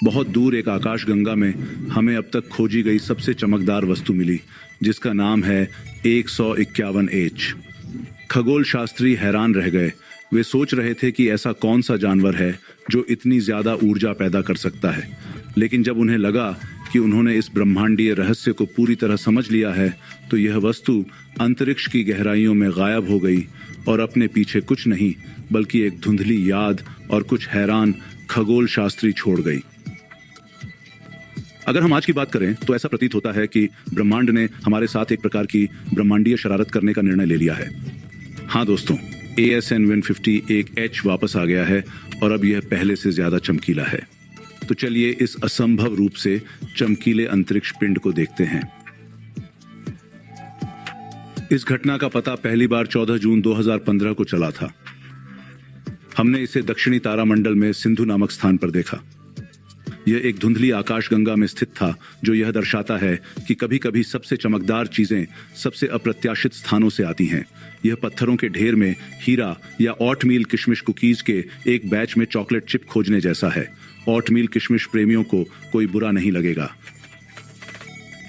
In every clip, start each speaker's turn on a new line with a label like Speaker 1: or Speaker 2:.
Speaker 1: बहुत दूर एक आकाशगंगा में हमें अब तक खोजी गई सबसे चमकदार वस्तु मिली, जिसका नाम है 151H। खगोल शास्त्री हैरान रह गए। वे सोच रहे थे कि ऐसा कौन सा जानवर है जो इतनी ज्यादा ऊर्जा पैदा कर सकता है। लेकिन जब उन्हें लगा कि उन्होंने इस ब्रह्मांडीय रहस्य को पूरी तरह समझ लिया है, तो यह वस्तु अंतरिक्ष की गहराइयों में गायब हो गई और अपने पीछे कुछ नहीं बल्कि एक धुंधली याद और कुछ हैरान खगोल शास्त्री छोड़ गई। अगर हम आज की बात करें तो ऐसा प्रतीत होता है कि ब्रह्मांड ने हमारे साथ एक प्रकार की ब्रह्मांडीय शरारत करने का निर्णय ले लिया है। हाँ दोस्तों, ASN 150 एक H वापस आ गया है और अब यह पहले से ज्यादा चमकीला है। तो चलिए इस असंभव रूप से चमकीले अंतरिक्ष पिंड को देखते हैं। इस घटना का पता पहली बार 14 जून 2015 को चला था। हमने इसे दक्षिणी तारामंडल में सिंधु नामक स्थान पर देखा। यह एक धुंधली आकाशगंगा में स्थित था, जो यह दर्शाता है कि कभी-कभी सबसे चमकदार चीजें सबसे अप्रत्याशित स्थानों से आती हैं। यह पत्थरों के ढेर में हीरा या ओटमील किशमिश कुकीज के एक बैच में चॉकलेट चिप खोजने जैसा है। ओटमील किशमिश प्रेमियों को कोई बुरा नहीं लगेगा।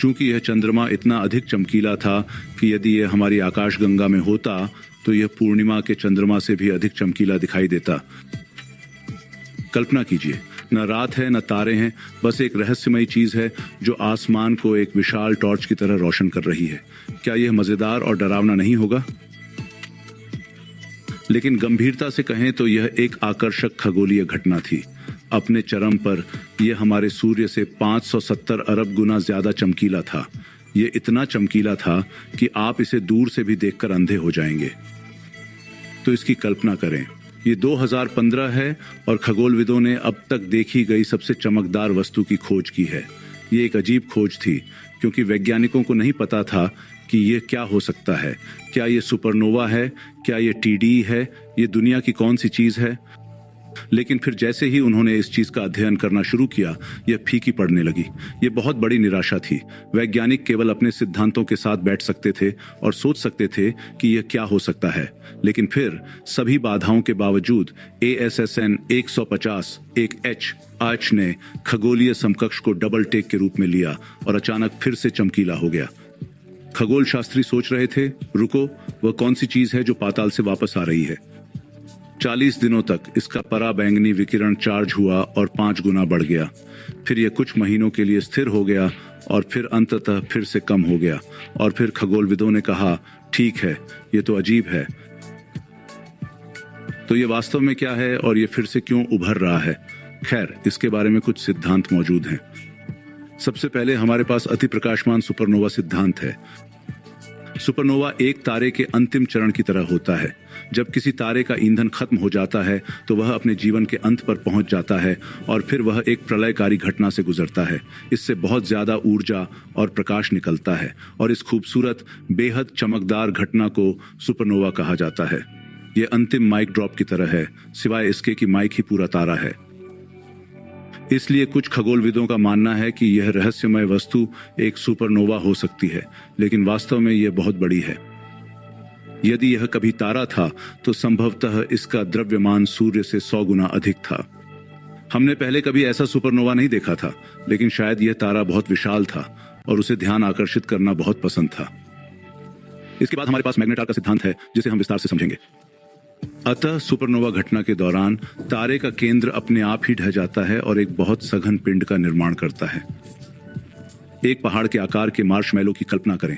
Speaker 1: चूंकि यह चंद्रमा इतना अधिक चमकीला था कि यदि यह हमारी आकाशगंगा में होता तो यह पूर्णिमा के चंद्रमा से भी अधिक चमकीला दिखाई देता। कल्पना कीजिए, न रात है न तारे हैं, बस एक रहस्यमयी चीज है जो आसमान को एक विशाल टॉर्च की तरह रोशन कर रही है। क्या यह मजेदार और डरावना नहीं होगा? लेकिन गंभीरता से कहें तो यह एक आकर्षक खगोलीय घटना थी। अपने चरम पर यह हमारे सूर्य से 570 अरब गुना ज्यादा चमकीला था। यह इतना चमकीला था कि आप इसे दूर से भी देखकर अंधे हो जाएंगे। तो इसकी कल्पना करें, ये 2015 है और खगोलविदों ने अब तक देखी गई सबसे चमकदार वस्तु की खोज की है। ये एक अजीब खोज थी, क्योंकि वैज्ञानिकों को नहीं पता था कि ये क्या हो सकता है। क्या ये सुपरनोवा है? क्या ये TD है? ये दुनिया की कौन सी चीज है? लेकिन फिर जैसे ही उन्होंने इस चीज का अध्ययन करना शुरू किया, यह फीकी पड़ने लगी। यह बहुत बड़ी निराशा थी। वैज्ञानिक केवल अपने सिद्धांतों के साथ बैठ सकते थे और सोच सकते थे कि यह क्या हो सकता है। लेकिन फिर सभी बाधाओं के बावजूद ASSN 150 एक H ने खगोलीय समकक्ष को डबल टेक के रूप में लिया और अचानक फिर से चमकीला हो गया। खगोल शास्त्री सोच रहे थे, रुको, वह कौन सी चीज है जो पाताल से वापस आ रही है? 40 दिनों तक इसका पराबैंगनी विकिरण चार्ज हुआ और 5 गुना बढ़ गया। फिर यह कुछ महीनों के लिए स्थिर हो गया और फिर अंततः फिर से कम हो गया। और फिर खगोलविदों ने कहा, ठीक है, यह तो अजीब है। तो यह वास्तव में क्या है और यह फिर से क्यों उभर रहा है? खैर, इसके बारे में कुछ सिद्धांत मौजूद हैं। सबसे पहले हमारे पास अति प्रकाशमान सुपरनोवा सिद्धांत है। सुपरनोवा एक तारे के अंतिम चरण की तरह होता है। जब किसी तारे का ईंधन खत्म हो जाता है तो वह अपने जीवन के अंत पर पहुंच जाता है और फिर वह एक प्रलयकारी घटना से गुजरता है। इससे बहुत ज्यादा ऊर्जा और प्रकाश निकलता है और इस खूबसूरत बेहद चमकदार घटना को सुपरनोवा कहा जाता है। यह अंतिम माइक ड्रॉप की तरह है, सिवाय इसके कि माइक ही पूरा तारा है। इसलिए कुछ खगोलविदों का मानना है कि यह रहस्यमय वस्तु एक सुपरनोवा हो सकती है, लेकिन वास्तव में यह बहुत बड़ी है। यदि यह कभी तारा था तो संभवतः इसका द्रव्यमान सूर्य से 100 गुना अधिक था। हमने पहले कभी ऐसा सुपरनोवा नहीं देखा था, लेकिन शायद यह तारा बहुत विशाल था और उसे ध्यान आकर्षित करना बहुत पसंद था। इसके बाद हमारे पास मैग्नेटार का सिद्धांत है, जिसे हम विस्तार से समझेंगे। अतः सुपरनोवा घटना के दौरान तारे का केंद्र अपने आप ही ढह जाता है और एक बहुत सघन पिंड का निर्माण करता है। एक पहाड़ के आकार के मार्शमैलो की कल्पना करें।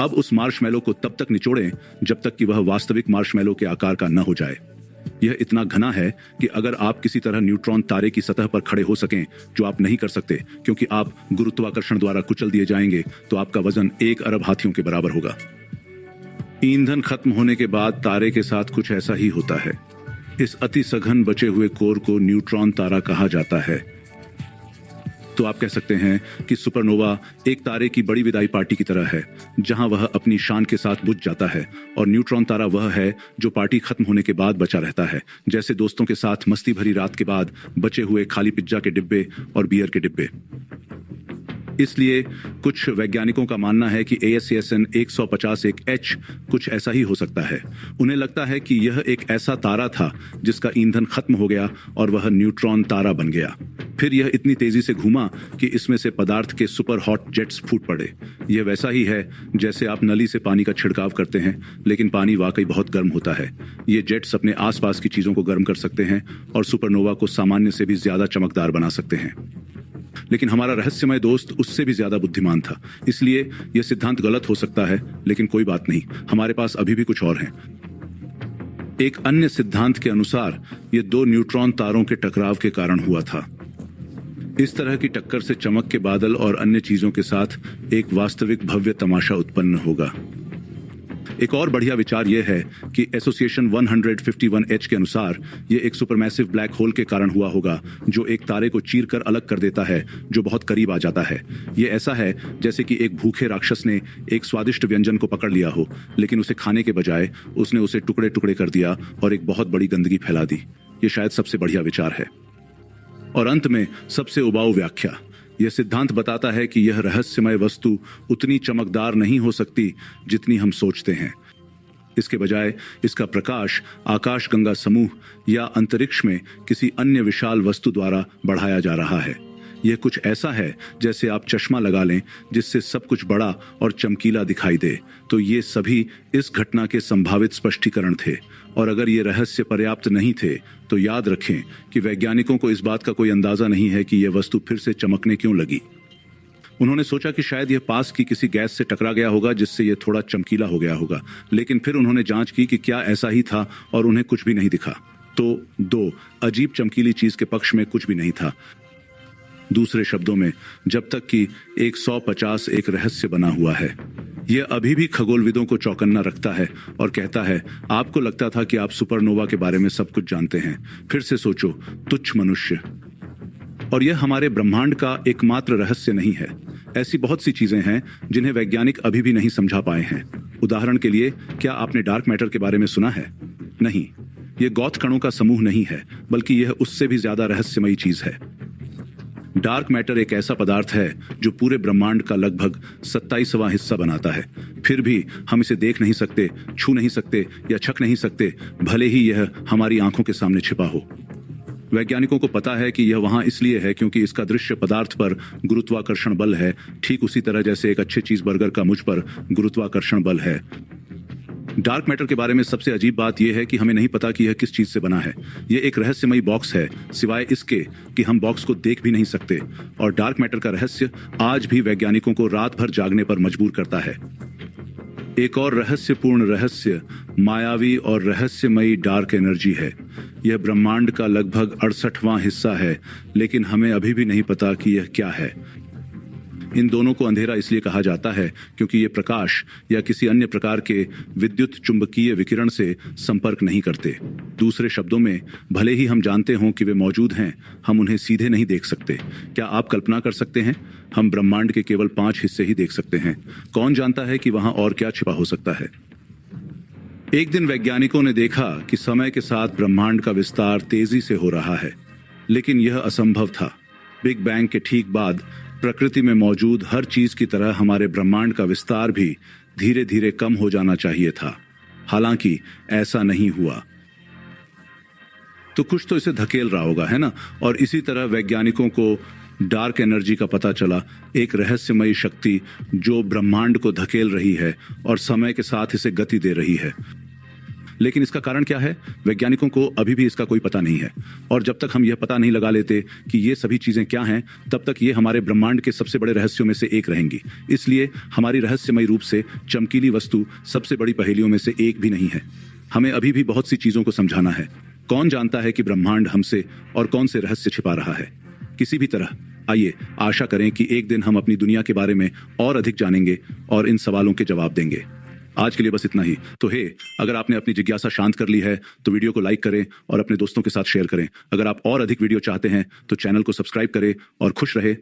Speaker 1: अब उस मार्शमैलो को तब तक निचोड़ें जब तक कि वह वास्तविक मार्शमैलो के आकार का न हो जाए। यह इतना घना है कि अगर आप किसी तरह न्यूट्रॉन तारे की सतह पर खड़े हो सकें, जो आप नहीं कर सकते क्योंकि आप गुरुत्वाकर्षण द्वारा कुचल दिए जाएंगे, तो आपका वजन 1 अरब हाथियों के बराबर होगा। ईंधन खत्म होने के बाद तारे के साथ कुछ ऐसा ही होता है। इस अति सघन बचे हुए कोर को न्यूट्रॉन तारा कहा जाता है। तो आप कह सकते हैं कि सुपरनोवा एक तारे की बड़ी विदाई पार्टी की तरह है, जहां वह अपनी शान के साथ बुझ जाता है, और न्यूट्रॉन तारा वह है जो पार्टी खत्म होने के बाद बचा रहता है, जैसे दोस्तों के साथ मस्ती भरी रात के बाद बचे हुए खाली पिज्जा के डिब्बे और बियर के डिब्बे। इसलिए कुछ वैज्ञानिकों का मानना है कि ASCSN 151H कुछ ऐसा ही हो सकता है। उन्हें लगता है कि यह एक ऐसा तारा था जिसका ईंधन खत्म हो गया और वह न्यूट्रॉन तारा बन गया। फिर यह इतनी तेजी से घूमा कि इसमें से पदार्थ के सुपर हॉट जेट्स फूट पड़े। यह वैसा ही है जैसे आप नली से पानी का छिड़काव करते हैं, लेकिन पानी वाकई बहुत गर्म होता है। ये जेट्स अपने आसपास की चीजों को गर्म कर सकते हैं और सुपरनोवा को सामान्य से भी ज्यादा चमकदार बना सकते हैं। लेकिन हमारा रहस्यमय दोस्त उससे भी ज्यादा बुद्धिमान था, इसलिए यह सिद्धांत गलत हो सकता है, लेकिन कोई बात नहीं, हमारे पास अभी भी कुछ और है। एक अन्य सिद्धांत के अनुसार यह दो न्यूट्रॉन तारों के टकराव के कारण हुआ था। इस तरह की टक्कर से चमक के बादल और अन्य चीजों के साथ एक वास्तविक भव्य तमाशा उत्पन्न होगा। एक और बढ़िया विचार यह है कि एसोसिएशन 151H के अनुसार यह एक सुपरमैसिव ब्लैक होल के कारण हुआ होगा, जो एक तारे को चीर कर अलग कर देता है, जो बहुत करीब आ जाता है। यह ऐसा है जैसे कि एक भूखे राक्षस ने एक स्वादिष्ट व्यंजन को पकड़ लिया हो, लेकिन उसे खाने के बजाय उसने उसे टुकड़े टुकड़े कर दिया और एक बहुत बड़ी गंदगी फैला दी। यह शायद सबसे बढ़िया विचार है। और अंत में सबसे उबाऊ व्याख्या। यह सिद्धांत बताता है कि यह रहस्यमय वस्तु उतनी चमकदार नहीं हो सकती जितनी हम सोचते हैं। इसके बजाय इसका प्रकाश आकाशगंगा समूह या अंतरिक्ष में किसी अन्य विशाल वस्तु द्वारा बढ़ाया जा रहा है। यह कुछ ऐसा है जैसे आप चश्मा लगा लें जिससे सब कुछ बड़ा और चमकीला दिखाई दे। तो ये सभी इस घटना के संभावित स्पष्टीकरण थे। और अगर ये रहस्य पर्याप्त नहीं थे तो याद रखें कि वैज्ञानिकों को इस बात का कोई अंदाजा नहीं है कि यह वस्तु फिर से चमकने क्यों लगी। उन्होंने सोचा कि शायद यह पास की किसी गैस से टकरा गया होगा जिससे यह थोड़ा चमकीला हो गया होगा, लेकिन फिर उन्होंने जांच की कि क्या ऐसा ही था और उन्हें कुछ भी नहीं दिखा। तो दो अजीब चमकीली चीज के पक्ष में कुछ भी नहीं था। दूसरे शब्दों में, जब तक कि 150 एक रहस्य बना हुआ है। यह अभी भी खगोलविदों को चौकन्ना रखता है और कहता है, आपको लगता था कि आप सुपरनोवा के बारे में सब कुछ जानते हैं। फिर से सोचो, तुच्छ मनुष्य। और यह हमारे ब्रह्मांड का एकमात्र रहस्य नहीं है। ऐसी बहुत सी चीजें हैं जिन्हें वैज्ञानिक अभी भी नहीं समझा पाए हैं। उदाहरण के लिए, क्या आपने डार्क मैटर के बारे में सुना है? नहीं, यह गौथ कणों का समूह नहीं है, बल्कि यह उससे भी ज्यादा रहस्यमयी चीज है। डार्क मैटर एक ऐसा पदार्थ है जो पूरे ब्रह्मांड का लगभग 27वां हिस्सा बनाता है। फिर भी हम इसे देख नहीं सकते, छू नहीं सकते या छक नहीं सकते, भले ही यह हमारी आंखों के सामने छिपा हो। वैज्ञानिकों को पता है कि यह वहां इसलिए है क्योंकि इसका दृश्य पदार्थ पर गुरुत्वाकर्षण बल है, ठीक उसी तरह जैसे एक अच्छे चीज़बर्गर का मुझ पर गुरुत्वाकर्षण बल है। डार्क मैटर के बारे में सबसे अजीब बात यह है कि हमें नहीं पता कि यह किस चीज से बना है। यह एक रहस्यमयी बॉक्स है, सिवाय इसके कि हम बॉक्स को देख भी नहीं सकते। और डार्क मैटर का रहस्य आज भी वैज्ञानिकों को रात भर जागने पर मजबूर करता है। एक और रहस्यपूर्ण रहस्य मायावी और रहस्यमयी डार्क एनर्जी है। यह ब्रह्मांड का लगभग 68वां हिस्सा है, लेकिन हमें अभी भी नहीं पता कि यह क्या है। इन दोनों को अंधेरा इसलिए कहा जाता है क्योंकि ये प्रकाश या किसी अन्य प्रकार के विद्युत चुंबकीय विकिरण से संपर्क नहीं करते। दूसरे शब्दों में, भले ही हम जानते हों कि वे मौजूद हैं, हम उन्हें सीधे नहीं देख सकते। क्या आप कल्पना कर सकते हैं? हम ब्रह्मांड के केवल 5 हिस्से ही देख सकते हैं। कौन जानता है कि वहां और क्या छिपा हो सकता है? एक दिन वैज्ञानिकों ने देखा कि समय के साथ ब्रह्मांड का विस्तार तेजी से हो रहा है, लेकिन यह असंभव था। बिग बैंग के ठीक बाद प्रकृति में मौजूद हर चीज की तरह हमारे ब्रह्मांड का विस्तार भी धीरे धीरे कम हो जाना चाहिए था। हालांकि ऐसा नहीं हुआ। तो कुछ तो इसे धकेल रहा होगा, है ना? और इसी तरह वैज्ञानिकों को डार्क एनर्जी का पता चला, एक रहस्यमयी शक्ति जो ब्रह्मांड को धकेल रही है और समय के साथ इसे गति दे रही है। लेकिन इसका कारण क्या है? वैज्ञानिकों को अभी भी इसका कोई पता नहीं है। और जब तक हम यह पता नहीं लगा लेते कि ये सभी चीजें क्या हैं, तब तक ये हमारे ब्रह्मांड के सबसे बड़े रहस्यों में से एक रहेंगी। इसलिए हमारी रहस्यमयी रूप से चमकीली वस्तु सबसे बड़ी पहेलियों में से एक भी नहीं है। हमें अभी भी बहुत सी चीजों को समझाना है। कौन जानता है कि ब्रह्मांड हमसे और कौन से रहस्य छिपा रहा है? किसी भी तरह आइए आशा करें कि एक दिन हम अपनी दुनिया के बारे में और अधिक जानेंगे और इन सवालों के जवाब देंगे। आज के लिए बस इतना ही। तो अगर आपने अपनी जिज्ञासा शांत कर ली है तो वीडियो को लाइक करें और अपने दोस्तों के साथ शेयर करें। अगर आप और अधिक वीडियो चाहते हैं तो चैनल को सब्सक्राइब करें और खुश रहे।